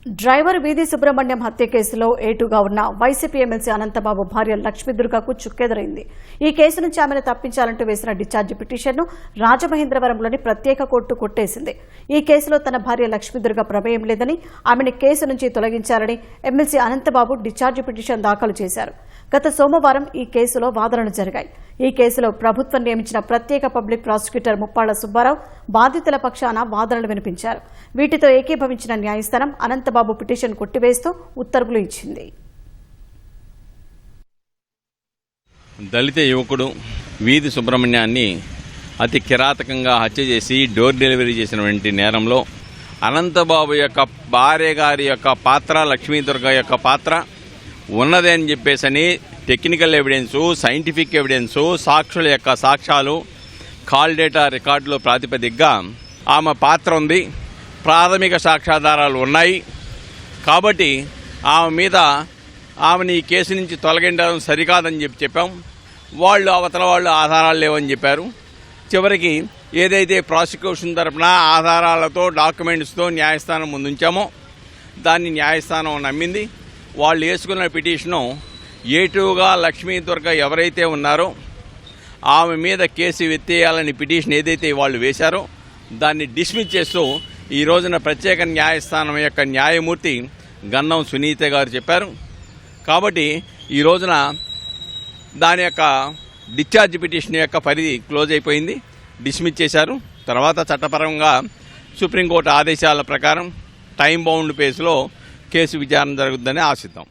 Driver వీధి సుబ్రహ్మణ్యం హత్య కేసులో ఏటుగా ఉన్న వైసీపీ ఎమ్మెల్సీ అనంతబాబు భార్య లక్ష్మీదుర్గకు చుక్కెదురైంది. ఈ కేసు నుంచి ఆమెను తప్పించాలంటూ వేసిన డిశ్చార్జి పిటిషన్ను రాజమహేంద్రవరంలోని ప్రత్యేక కోర్టు కొట్టేసింది. ఈ కేసులో తన భార్య లక్ష్మీదుర్గ ప్రమేయం లేదని, ఆమెను కేసు నుంచి తొలగించాలని ఎమ్మెల్సీ అనంతబాబు డిశ్చార్జి పిటిషన్ దాఖలు చేశారు. గత సోమవారం ఈ కేసులో వాదనలు జరిగాయి. ఈ కేసులో ప్రభుత్వం నియమించిన ప్రత్యేక పబ్లిక్ ప్రాసిక్యూటర్ ముప్పాళ్ల సుబ్బారావు బాధితుల పక్షాన వాదనలు వినిపించారు. వీటితో ఏకీభవించిన న్యాయస్థానం అనంతబాబు పిటిషన్ కొట్టివేస్తూ ఉత్తర్వులు ఇచ్చింది. దళిత యువకుడు వీధి సుబ్రహ్మణ్యాన్ని అతి కిరాతకంగా హత్య చేసి డోర్ డెలివరీ చేసినటువంటి నేరంలో అనంతబాబు యొక్క భార్య గారి యొక్క పాత్ర, లక్ష్మీదుర్గ యొక్క పాత్ర ఉన్నదే అని చెప్పేసని టెక్నికల్ ఎవిడెన్సు, సైంటిఫిక్ ఎవిడెన్సు, సాక్షుల యొక్క సాక్ష్యాలు, కాల్ డేటా రికార్డులో ప్రాతిపదికగా ఆమె పాత్ర ఉంది, ప్రాథమిక సాక్ష్యాధారాలు ఉన్నాయి. కాబట్టి ఆమెని ఈ కేసు నుంచి తొలగించడం సరికాదని చెప్పాం. అవతల వాళ్ళు ఆధారాలు లేవని చెప్పారు. చివరికి ఏదైతే ప్రాసిక్యూషన్ తరఫున ఆధారాలతో, డాక్యుమెంట్స్తో న్యాయస్థానం ముందుంచామో దాన్ని న్యాయస్థానం నమ్మింది. వాళ్ళు వేసుకున్న పిటిషను ఏటుగా లక్ష్మీదుర్గ ఎవరైతే ఉన్నారో ఆమె మీద కేసు ఎత్తేయాలని పిటిషన్ ఏదైతే వాళ్ళు వేశారో దాన్ని డిస్మిస్ చేస్తూ ఈ రోజున ప్రత్యేక న్యాయస్థానం యొక్క న్యాయమూర్తి గన్నం సునీత గారు చెప్పారు. కాబట్టి ఈ రోజున దాని యొక్క డిశ్చార్జ్ పిటిషన్ యొక్క పరిధి క్లోజ్ అయిపోయింది, డిస్మిస్ చేశారు. తర్వాత చట్టపరంగా సుప్రీంకోర్టు ఆదేశాల ప్రకారం టైం బౌండ్ బేస్లో కేసు విచారణ జరుగుతుందని ఆశిద్దాం.